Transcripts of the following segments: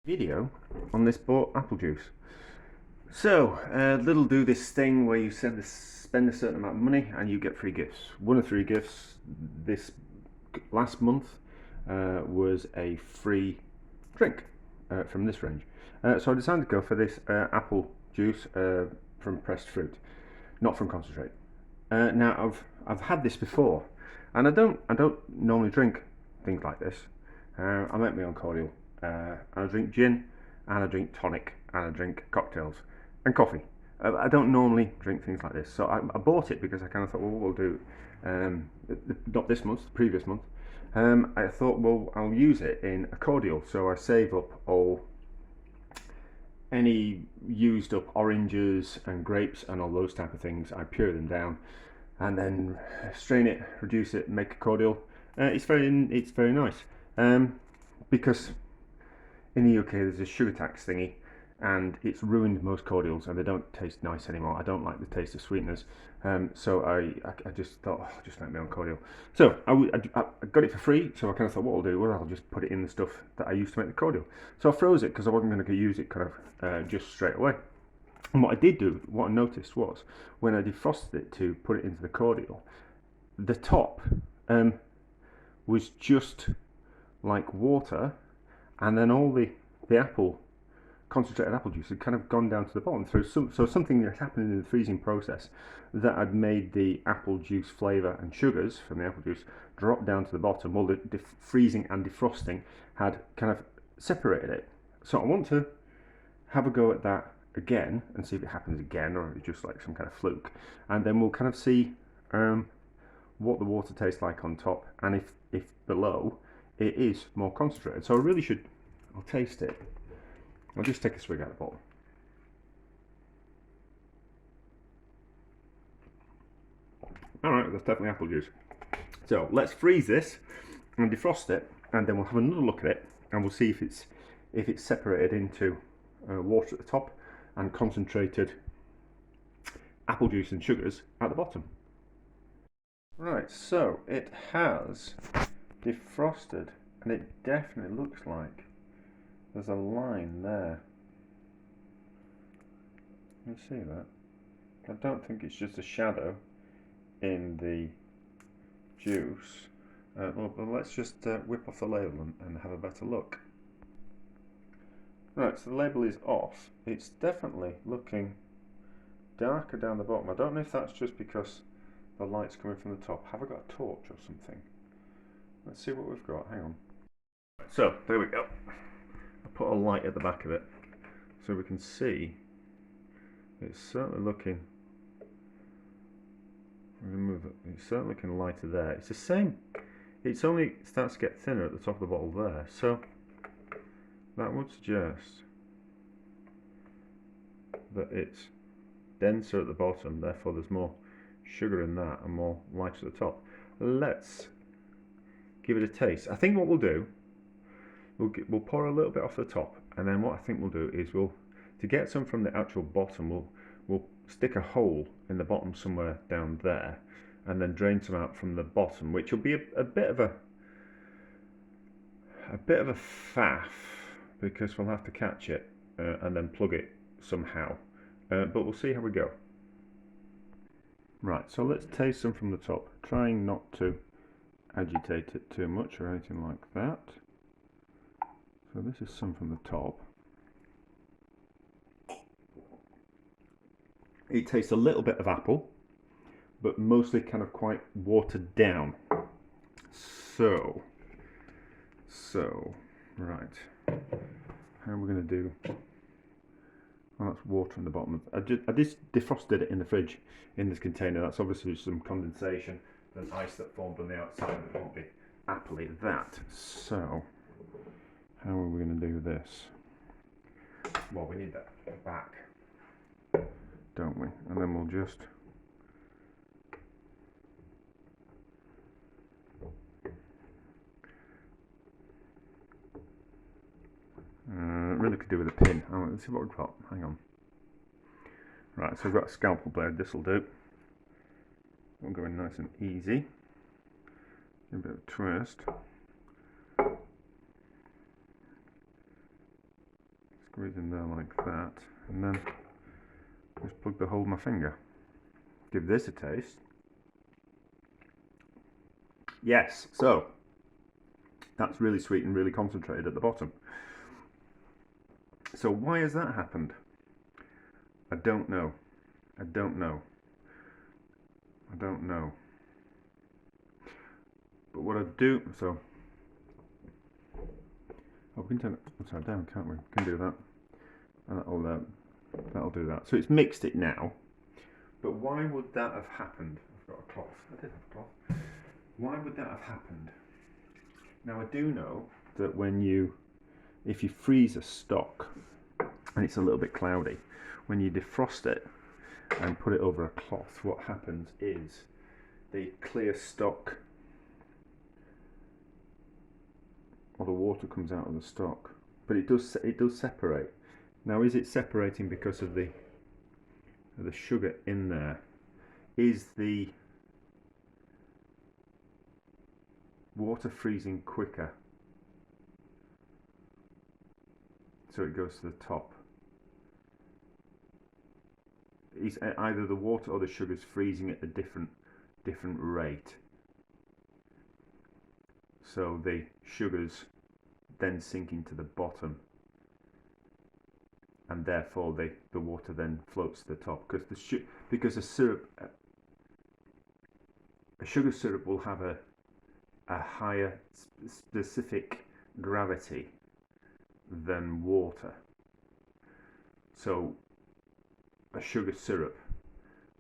Video on this bought apple juice. So, Lidl do this thing where you spend a certain amount of money and you get free gifts. One of the three gifts this last month was a free drink from this range. So I decided to go for this apple juice from pressed fruit, not from concentrate. Now I've had this before, and I don't normally drink things like this. I make my own cordial. I drink gin, and I drink tonic, and I drink cocktails and coffee. I don't normally drink things like this, so I bought it because I kind of thought, well, what we'll do, not this month, the previous month. I thought, well, I'll use it in a cordial, so I save up any used up oranges and grapes and all those type of things. I pure them down and then strain it, reduce it, make a cordial. It's very nice because in the UK there's a sugar tax thingy, and it's ruined most cordials and they don't taste nice anymore. I don't like the taste of sweeteners, so I just thought, I'll just make my own cordial. So I got it for free, so I kind of thought, what I'll do, well, I'll just put it in the stuff that I used to make the cordial. So I froze it because I wasn't going to use it kind of just straight away. And what I did do, what I noticed was, when I defrosted it to put it into the cordial, the top was just like water, and then all the concentrated apple juice had kind of gone down to the bottom. So something that happened in the freezing process that had made the apple juice flavour and sugars from the apple juice drop down to the bottom. Well, the freezing and defrosting had kind of separated it. So I want to have a go at that again and see if it happens again, or it's just like some kind of fluke. And then we'll kind of see what the water tastes like on top, and if below it is more concentrated. So I really should, I'll taste it. I'll just take a swig out of the bottle. Alright, that's definitely apple juice. So let's freeze this and defrost it, and then we'll have another look at it, and we'll see if it's separated into water at the top and concentrated apple juice and sugars at the bottom. Right, so it has defrosted, and it definitely looks like there's a line there. You see that? I don't think it's just a shadow in the juice. Well, let's just whip off the label and have a better look. Right, so the label is off. It's definitely looking darker down the bottom. I don't know if that's just because the light's coming from the top. Have I got a torch or something? Let's see what we've got. Hang on. So, there we go. I put a light at the back of it so we can see. It's certainly looking, I'm going to move it. It's certainly looking lighter there. It's the same, it's only starts to get thinner at the top of the bottle there, so that would suggest that it's denser at the bottom, therefore there's more sugar in that and more light at the top. Let's give it a taste. I think what we'll do, we'll pour a little bit off the top, and then what I think we'll do is to get some from the actual bottom, we'll stick a hole in the bottom somewhere down there, and then drain some out from the bottom, which will be a bit of a faff, because we'll have to catch it and then plug it somehow, but we'll see how we go. Right, so let's taste some from the top, trying not to agitate it too much or anything like that. So this is some from the top. It tastes a little bit of apple, but mostly kind of quite watered down. So right, how are we going to do? Well, that's water in the bottom. I just defrosted it in the fridge in this container. That's obviously some condensation and ice that formed on the outside. It won't be appley that. So how are we going to do this? Well, we need that back, don't we? And then we'll just really could do with a pin. Let's see what we've got. Hang on. Right, so we've got a scalpel blade. This will do. We'll go in nice and easy. A bit of twist. Squeeze in there like that, and then just plug the hole in my finger. Give this a taste. Yes, so that's really sweet and really concentrated at the bottom. So why has that happened? I don't know. I don't know. I don't know. But what I do, so we can turn it upside down, can't we? We can do that. And that'll do that. So it's mixed it now. But why would that have happened? I've got a cloth. I did have a cloth. Why would that have happened? Now I do know that if you freeze a stock and it's a little bit cloudy, when you defrost it and put it over a cloth, what happens is the clear stock, or the water comes out of the stock, but it does separate. Now, is it separating because of the sugar in there? Is the water freezing quicker so it goes to the top? Is either the water or the sugar's freezing at a different rate, so the sugar's then sinking to the bottom, and therefore the water then floats to the top, because a sugar syrup will have a higher specific gravity than water. So a sugar syrup,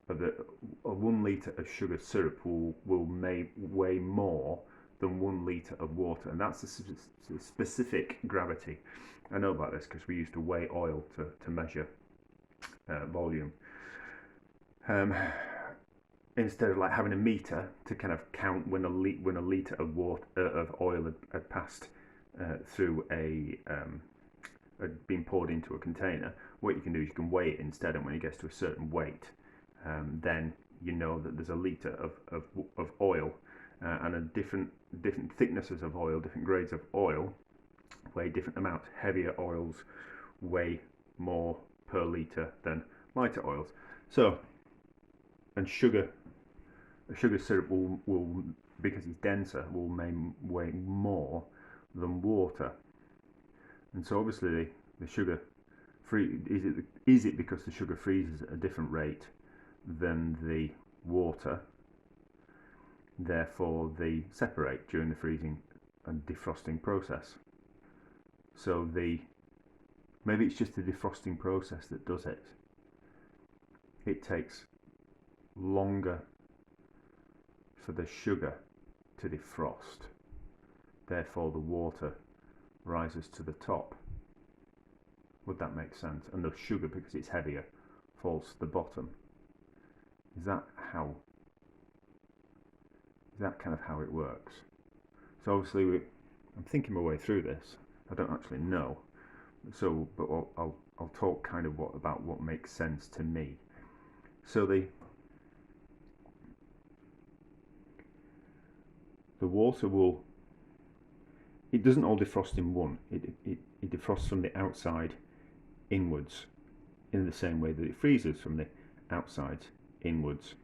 a 1 litre of sugar syrup will weigh more than 1 litre of water, and that's a specific gravity. I know about this because we used to weigh oil to measure volume. Instead of like having a meter to kind of count when a litre of oil had passed through had been poured into a container, what you can do is you can weigh it instead, and when it gets to a certain weight, then you know that there's a litre of oil, and a different thicknesses of oil, different grades of oil weigh different amounts. Heavier oils weigh more per litre than lighter oils. So, and a sugar syrup will because it's denser, will weigh more than water. And so obviously the sugar is it because the sugar freezes at a different rate than the water, therefore they separate during the freezing and defrosting process. So maybe it's just the defrosting process that does it. It takes longer for the sugar to defrost, therefore the water rises to the top. Would that make sense? And the sugar, because it's heavier, falls to the bottom. Is that kind of how it works? So obviously I'm thinking my way through this. I don't actually know. So, but I'll talk kind of about what makes sense to me. So the water it doesn't all defrost in one. It defrosts from the outside inwards in the same way that it freezes from the outside inwards.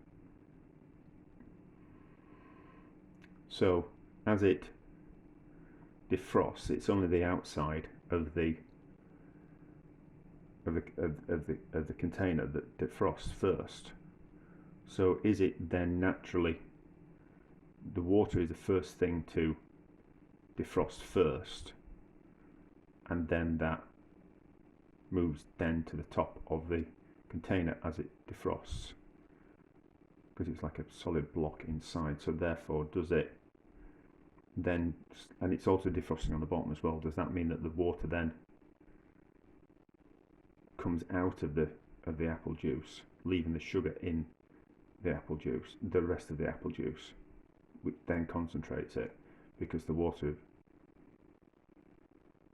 So as it defrosts, it's only the outside of the container that defrosts first. So is it then naturally the water is the first thing to defrost first, and then that moves then to the top of the container as it defrosts, because it's like a solid block inside. So therefore does it then, and it's also defrosting on the bottom as well, does that mean that the water then comes out of the apple juice, leaving the sugar in the apple juice, the rest of the apple juice, which then concentrates it, because the water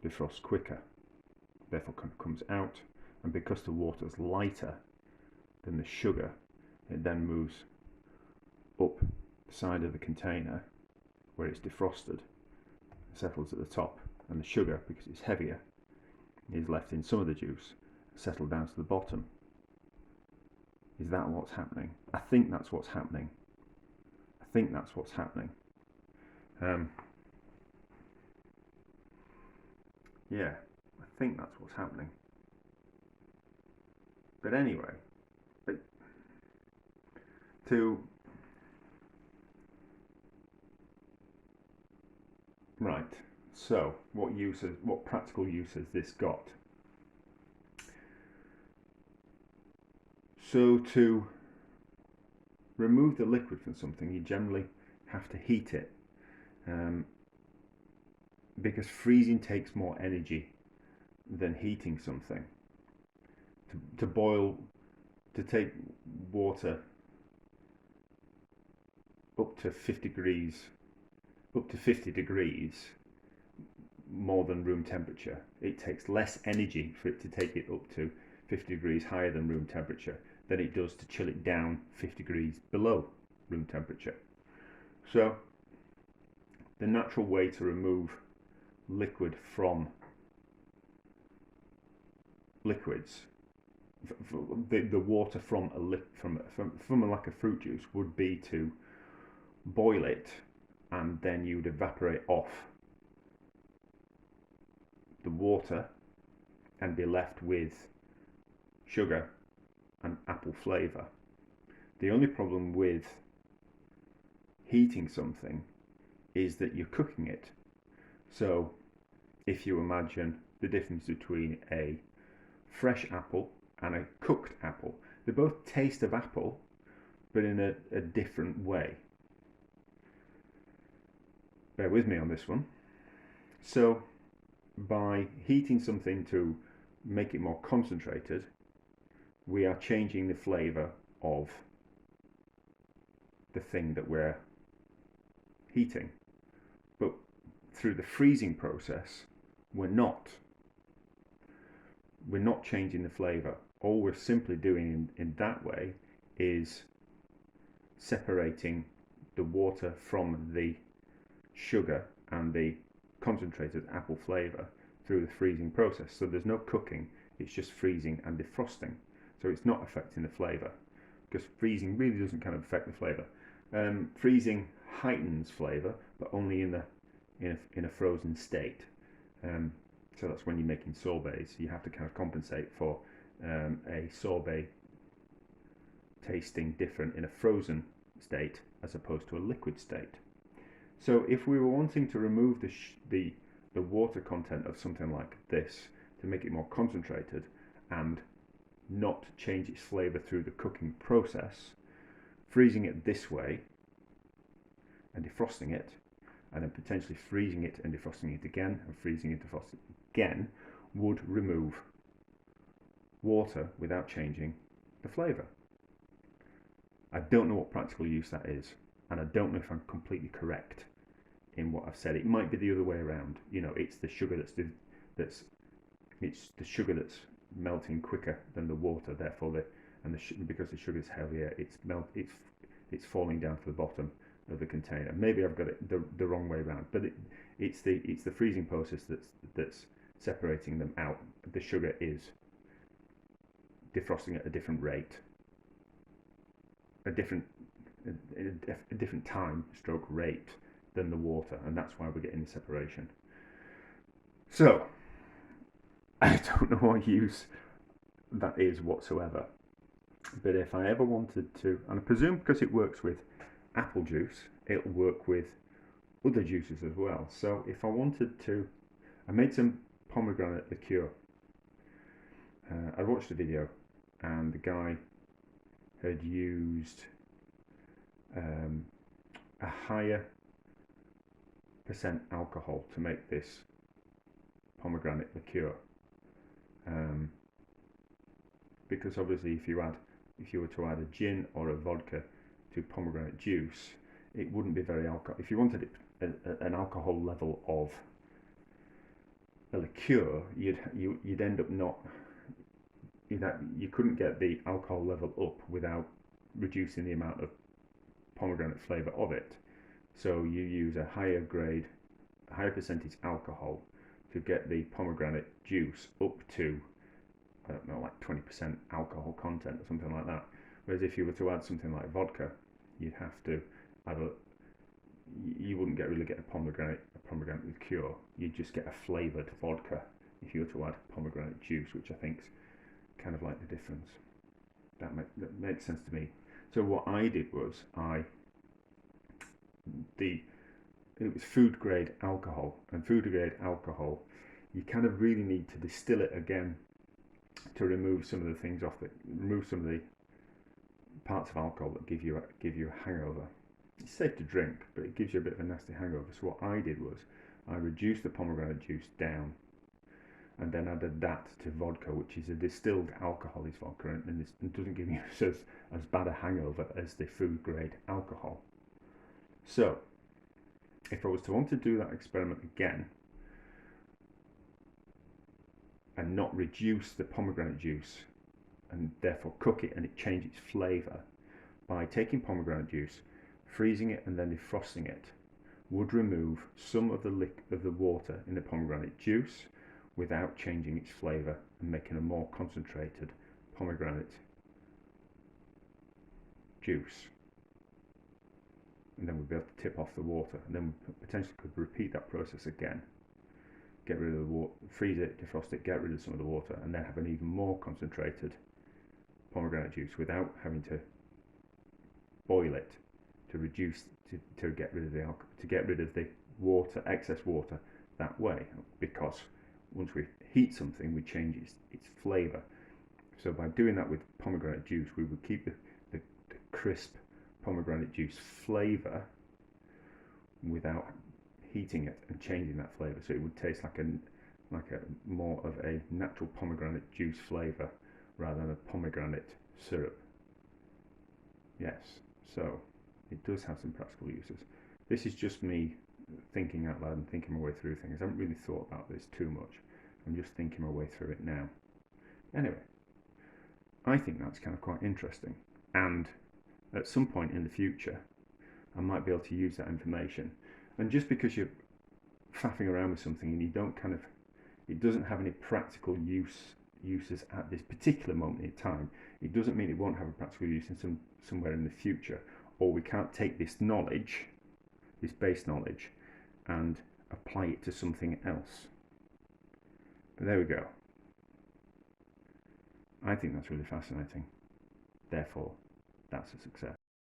defrosts quicker, therefore comes out, and because the water is lighter than the sugar, it then moves up the side of the container where it's defrosted, settles at the top, and the sugar, because it's heavier, is left in some of the juice, settled down to the bottom. Is that what's happening? I think that's what's happening. I think that's what's happening. Yeah, I think that's what's happening. But anyway, right. So, what practical use has this got? So to remove the liquid from something, you generally have to heat it, because freezing takes more energy than heating something. To take water up to 50 degrees more than room temperature, it takes less energy for it to take it up to 50 degrees higher than room temperature than it does to chill it down 50 degrees below room temperature. So the natural way to remove liquid from liquids, the water from like a fruit juice, would be to boil it, and then you'd evaporate off the water and be left with sugar and apple flavour. The only problem with heating something is that you're cooking it. So if you imagine the difference between a fresh apple and a cooked apple, they both taste of apple, but in a different way. Bear with me on this one. So by heating something to make it more concentrated, we are changing the flavour of the thing that we're heating. But through the freezing process, we're not changing the flavour. All we're simply doing in that way is separating the water from the sugar and the concentrated apple flavour through the freezing process. So there's no cooking, it's just freezing and defrosting. So it's not affecting the flavour, because freezing really doesn't kind of affect the flavour. Freezing heightens flavour, but only in a frozen state. So that's when you're making sorbets. You have to kind of compensate for a sorbet tasting different in a frozen state as opposed to a liquid state. So if we were wanting to remove the water content of something like this to make it more concentrated and not change its flavour through the cooking process, freezing it this way and defrosting it, and then potentially freezing it and defrosting it again, and freezing it and defrosting it again, would remove water without changing the flavour. I don't know what practical use that is, and I don't know if I'm completely correct in what I've said. It might be the other way around. You know, it's the sugar that's melting quicker than the water. Therefore, because the sugar is heavier, it's falling down to the bottom of the container. Maybe I've got it the wrong way around, but it's the freezing process that's separating them out. The sugar is defrosting at a different rate, a different time stroke rate than the water, and that's why we're getting the separation. So I don't know what use that is whatsoever, but if I ever wanted to, and I presume because it works with apple juice, it'll work with other juices as well. So if I wanted to, I made some pomegranate liqueur. I watched a video, and the guy had used a higher percent alcohol to make this pomegranate liqueur, because obviously if you were to add a gin or a vodka to pomegranate juice, it wouldn't be very alcohol. If you wanted an alcohol level of a liqueur, you'd end up not. You couldn't get the alcohol level up without reducing the amount of pomegranate flavour of it. So you use a higher grade, higher percentage alcohol to get the pomegranate juice up to, I don't know, like 20% alcohol content or something like that. Whereas if you were to add something like vodka, you'd have to add you wouldn't really get a pomegranate liqueur. You'd just get a flavoured vodka if you were to add pomegranate juice, which I think's kind of like the difference. That makes sense to me. So what I did was it was food grade alcohol, and food grade alcohol, you kind of really need to distill it again to remove some of the things remove some of the parts of alcohol that give you a hangover. It's safe to drink, but it gives you a bit of a nasty hangover. So what I did was I reduced the pomegranate juice down, and then added that to vodka, which is a distilled alcohol, is vodka, and it doesn't give you as bad a hangover as the food grade alcohol. So if I was to want to do that experiment again and not reduce the pomegranate juice and therefore cook it and it change its flavour, by taking pomegranate juice, freezing it and then defrosting it, would remove some of the water in the pomegranate juice without changing its flavour and making a more concentrated pomegranate juice. And then we'd be able to tip off the water, and then we potentially could repeat that process again. Get rid of the water, freeze it, defrost it, get rid of some of the water, and then have an even more concentrated pomegranate juice without having to boil it to reduce to get rid of the water, excess water that way, because once we heat something, we change its flavour. So by doing that with pomegranate juice, we would keep the crisp pomegranate juice flavour without heating it and changing that flavour. So it would taste like a more of a natural pomegranate juice flavour rather than a pomegranate syrup. Yes, so it does have some practical uses. This is just me thinking out loud and thinking my way through things. I haven't really thought about this too much. I'm just thinking my way through it now. Anyway, I think that's kind of quite interesting, and at some point in the future I might be able to use that information. And just because you're faffing around with something and you don't it doesn't have any practical uses at this particular moment in time, it doesn't mean it won't have a practical use in somewhere in the future, or we can't take this knowledge, this base knowledge, and apply it to something else. But there we go. I think that's really fascinating. Therefore, that's a success.